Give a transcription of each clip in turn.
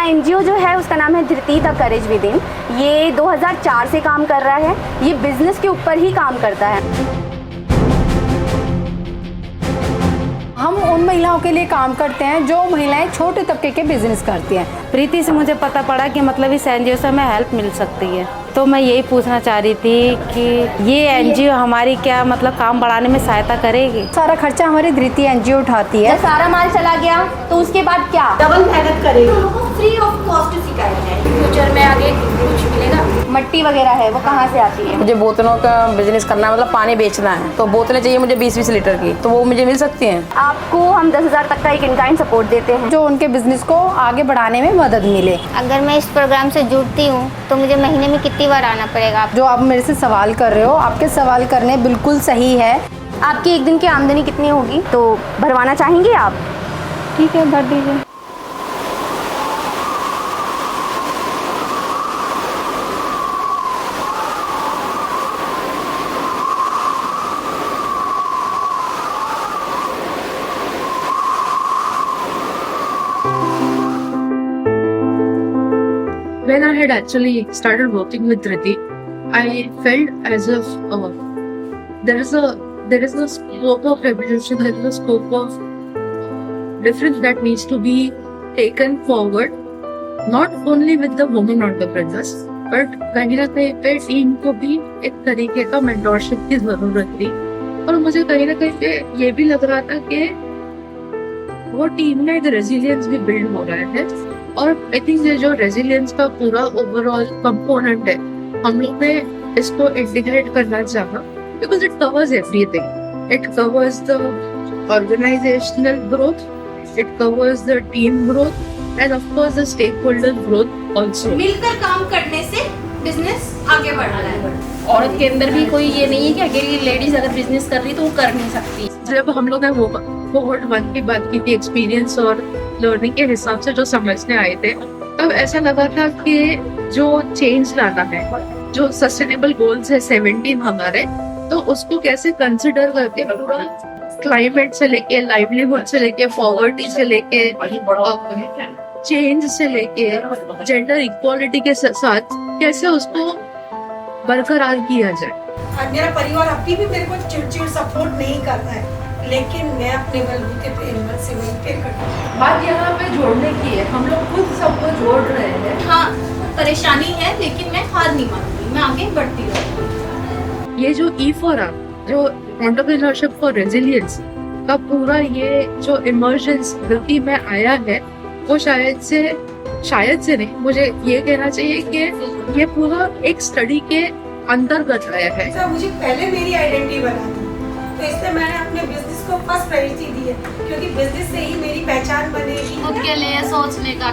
NGO जो है उसका नाम है धृति द करेज विद इन। ये 2004 से काम कर रहा है। ये बिजनेस के ऊपर ही काम करता है। हम उन महिलाओं के लिए काम करते हैं जो महिलाएं छोटे तबके के बिजनेस करती हैं। प्रीति से मुझे पता पड़ा कि मतलब इस एनजीओ से हमें हेल्प मिल सकती है, तो मैं यही पूछना चाह रही थी कि ये एनजीओ हमारी क्या मतलब काम बढ़ाने में सहायता करेगी। सारा खर्चा हमारी धृति एनजीओ उठाती है। जब सारा माल चला गया तो उसके बाद क्या? डबल मेहनत करेगी, फ्री ऑफ कॉस्ट सिखाया है। फ्यूचर में आगे कुछ मिलेगा। मट्टी वगैरह है वो कहाँ से आती है? मुझे बोतलों का बिजनेस करना है, मतलब पानी बेचना है, तो बोतलें चाहिए मुझे 20-20 लीटर की, तो वो मुझे मिल सकती हैं। आपको हम 10,000 तक का एक इन काइंड सपोर्ट देते हैं जो उनके बिजनेस को आगे बढ़ाने में मदद मिले। अगर मैं इस प्रोग्राम से जुड़ती हूँ तो मुझे महीने में कितनी बार आना पड़ेगा? जो आप मेरे से सवाल कर रहे हो, आपके सवाल करने बिल्कुल सही है। आपकी एक दिन की आमदनी कितनी होगी तो भरवाना चाहेंगे आप? ठीक है, भर दीजिए। When I had actually started working with Dhriti, I felt as if there is a scope of revolution, there is a scope of difference that needs to be taken forward, not only with the women entrepreneurs, but कहीं ना कहीं पे team को भी एक तरीके का mentorship की जरूरत थी। और मुझे कहीं ना कहीं पे ये भी लग रहा था कि वो टीम में एक रेजिलियंस भी बिल्ड हो रहा है। और आई थिंक ये जो रेजिलियंस का पूरा ओवरऑल कंपोनेंट है, हम लोग ने इसको इंटीग्रेट करना चाहा, because it covers everything. It covers the organisational growth, it covers the team growth and of course the stakeholder growth also. मिलकर काम करने से बिजनेस आगे बढ़ रहा है। औरत के अंदर भी कोई ये नहीं है कि अकेली लेडीज अगर बिजनेस कर रही तो वो कर नहीं सकती। जब हम लोग ने वो कोहोर्ट 1 की बात की थी, एक्सपीरियंस और लर्निंग के हिसाब से जो समझने आए थे, तब ऐसा लगा था कि जो चेंज लाना है, जो सस्टेनेबल गोल्स है 17 हमारे, तो उसको कैसे कंसिडर करके पूरा क्लाइमेट से लेके, लाइवलीहुड से लेके, पॉवर्टी से लेके, चेंज से लेके, जेंडर इक्वालिटी के साथ कैसे उसको बरकरार किया जाए। मेरा परिवार अभी भी मेरे को चिड़चिड़ सपोर्ट नहीं करता है, लेकिन मैं अपने बलबूते पे हिम्मत से मेंटेन करती हूँ। बात यहाँ पे जोड़ने की है, हम लोग खुद सबको जोड़ रहे हैं। हाँ, परेशानी है लेकिन मैं हार नहीं मानती, मैं आगे बढ़ती रहूंगी। ये जो E4R, जो एंटरप्रेन्योरशिप फॉर रेजिलियंस का पूरा ये जो इमर्जेंस धरती में आया है, वो शायद से नहीं, मुझे ये कहना चाहिए कि ये पूरा एक स्टडी के अंतर्गत आया है। सर, मुझे पहले मेरी आइडेंटिटी बना दी, तो इसलिए मैंने अपने बिजनेस को फर्स्ट प्रायोरिटी दी है, क्योंकि बिजनेस से ही मेरी पहचान बनेगी। खुद के लिए सोचने का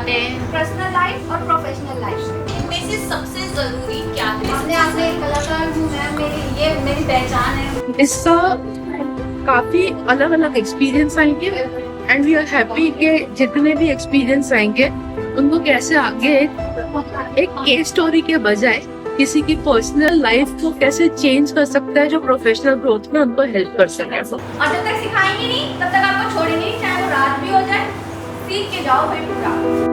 पर्सनल लाइफ और प्रोफेशनल लाइफ इनमें से सबसे जरूरी क्या है? अपने आप में कलाकार हूँ मैं, मेरी पहचान है। इसका काफी अलग अलग एक्सपीरियंस आएंगे एंड वी आर हैप्पी कि जितने भी एक्सपीरियंस आएंगे उनको कैसे आगे एक केस स्टोरी के बजाय किसी की पर्सनल लाइफ को कैसे चेंज कर सकता है, जो प्रोफेशनल ग्रोथ में उनको हेल्प कर सके। और जब तक सिखाएंगे नहीं तब तक आपको छोड़ेंगे नहीं, चाहे वो रात भी हो जाए, सीख के जाओ भाई पूरा।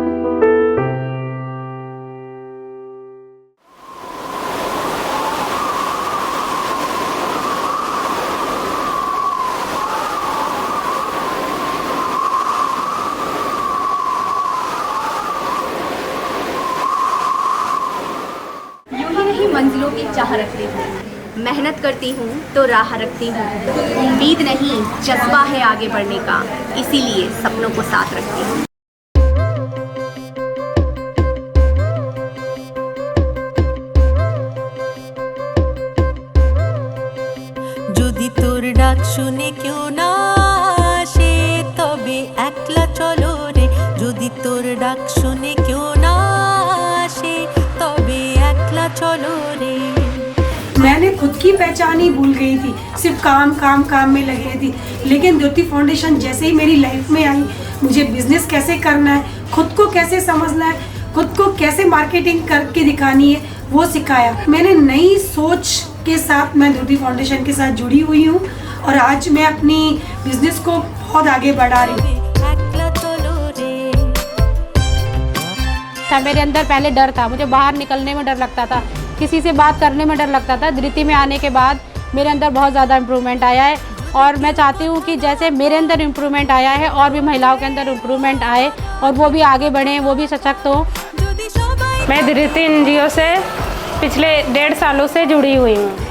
मंजिलों की चाह रखती हूँ, मेहनत करती हूँ तो राह रखती हूँ। उम्मीद नहीं जज्बा है आगे बढ़ने का, इसीलिए सपनों को साथ रखती हूँ। যদি তোর ডাক শুনে কেউ না আসে তবে একলা চলো রে। যদি তোর ডাক শুনে কেউ না আসে তবে একলা চলো রে। मैंने खुद की पहचान ही भूल गई थी, सिर्फ काम में लगी थी। लेकिन द्युति फाउंडेशन जैसे ही मेरी लाइफ में आई, मुझे बिजनेस कैसे करना है, खुद को कैसे समझना है, खुद को कैसे मार्केटिंग करके दिखानी है, वो सिखाया। मैंने नई सोच के साथ मैं द्युति फाउंडेशन के साथ जुड़ी हुई हूँ और आज मैं अपनी बिजनेस को बहुत आगे बढ़ा रही हूँ। था। मेरे अंदर पहले डर था, मुझे बाहर निकलने में डर लगता था, किसी से बात करने में डर लगता था। धृति में आने के बाद मेरे अंदर बहुत ज़्यादा इम्प्रूवमेंट आया है और मैं चाहती हूँ कि जैसे मेरे अंदर इम्प्रूवमेंट आया है और भी महिलाओं के अंदर इम्प्रूवमेंट आए और वो भी आगे बढ़ें, वो भी सशक्त हों। मैं धृति एनजीओ से पिछले 1.5 सालों से जुड़ी हुई हूँ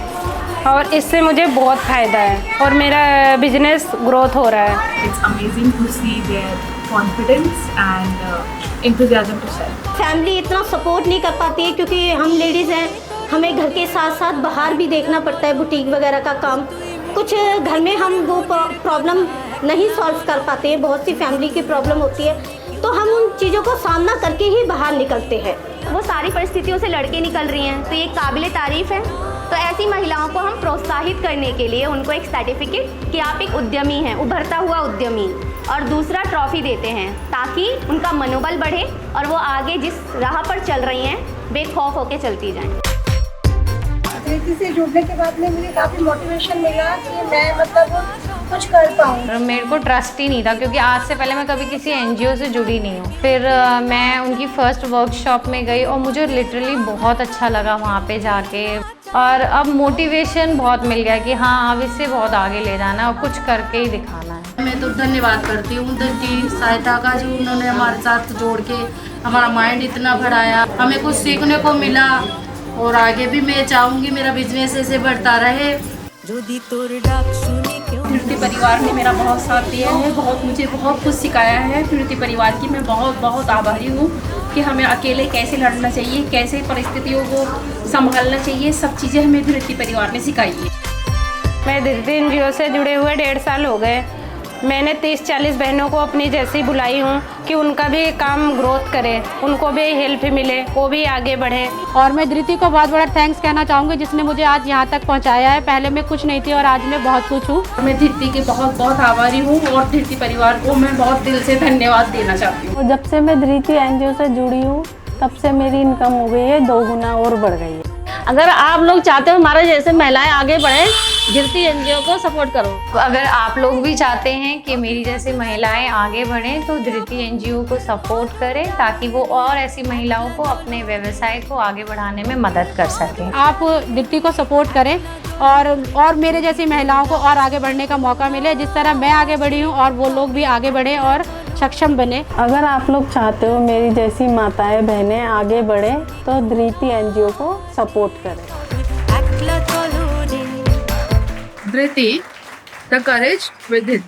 और इससे मुझे बहुत फ़ायदा है और मेरा बिजनेस ग्रोथ हो रहा है। It's amazing to see their confidence and enthusiasm to sell. Family इतना सपोर्ट नहीं कर पाती है क्योंकि हम लेडीज़ हैं, हमें घर के साथ साथ बाहर भी देखना पड़ता है, बुटीक वगैरह का काम। कुछ घर में हम वो प्रॉब्लम नहीं सॉल्व कर पाते हैं, बहुत सी फैमिली की प्रॉब्लम होती है, तो हम उन चीज़ों को सामना करके ही बाहर निकलते हैं। वो सारी परिस्थितियों से लड़के निकल रही हैं, तो ये काबिले तारीफ़ है। तो ऐसी महिलाओं को हम प्रोत्साहित करने के लिए उनको एक सर्टिफिकेट कि आप एक उद्यमी हैं, उभरता हुआ उद्यमी, और दूसरा ट्रॉफी देते हैं ताकि उनका मनोबल बढ़े और वो आगे जिस राह पर चल रही हैं बेखौफ होकर चलती जाएं। धृति से जुड़ने के बाद में मुझे काफ़ी मोटिवेशन मिला कि मैं मतलब कुछ कर पाऊँ। मेरे को ट्रस्ट ही नहीं था क्योंकि आज से पहले मैं कभी किसी एनजीओ से जुड़ी नहीं हूँ। फिर मैं उनकी फ़र्स्ट वर्कशॉप में गई और मुझे लिटरली बहुत अच्छा लगा वहाँ पे जाके, और अब मोटिवेशन बहुत मिल गया कि हाँ अब इससे बहुत आगे ले जाना है और कुछ करके ही दिखाना है। मैं तो धन्यवाद करती हूँ उनकी सहायता का, जो उन्होंने हमारे साथ जोड़ के हमारा माइंड इतना बढ़ाया, हमें कुछ सीखने को मिला और आगे भी मैं चाहूँगी मेरा बिजनेस ऐसे बढ़ता रहे। धृति परिवार ने मेरा बहुत साथ दिया है, मुझे बहुत कुछ सिखाया है। धृति परिवार की मैं बहुत बहुत आभारी हूँ कि हमें अकेले कैसे लड़ना चाहिए, कैसे परिस्थितियों को संभालना चाहिए, सब चीज़ें हमें धृति परिवार ने सिखाई है। मैं धृति एनजीओ से जुड़े हुए 1.5 साल हो गए। मैंने 30-40 बहनों को अपनी जैसी बुलाई हूँ कि उनका भी काम ग्रोथ करे, उनको भी हेल्प मिले, वो भी आगे बढ़े। और मैं धृति को बहुत बड़ा थैंक्स कहना चाहूँगी जिसने मुझे आज यहाँ तक पहुँचाया है। पहले मैं कुछ नहीं थी और आज मैं बहुत कुछ हूँ। मैं धृति के बहुत बहुत आभारी हूँ और धृति परिवार को मैं बहुत दिल से धन्यवाद देना चाहती हूँ। और जब से मैं धृति एनजीओ से जुड़ी हूँ तब से मेरी इनकम हो गई है 2 गुना और बढ़ गई है। अगर आप लोग चाहते हो हमारे जैसे महिलाएं आगे बढ़ें, धृति एनजीओ को सपोर्ट करो। अगर आप लोग भी चाहते हैं कि मेरी जैसी महिलाएं आगे बढ़ें तो धृति एनजीओ को सपोर्ट करें ताकि वो और ऐसी महिलाओं को अपने व्यवसाय को आगे बढ़ाने में मदद कर सकें। आप धृति को सपोर्ट करें और मेरे जैसी महिलाओं को और आगे बढ़ने का मौका मिले, जिस तरह मैं आगे बढ़ी हूँ और वो लोग भी आगे बढ़े और सक्षम बने। अगर आप लोग चाहते हो मेरी जैसी माताएं बहनें आगे बढ़े तो धृति एनजीओ को सपोर्ट करें। धृति, the courage within.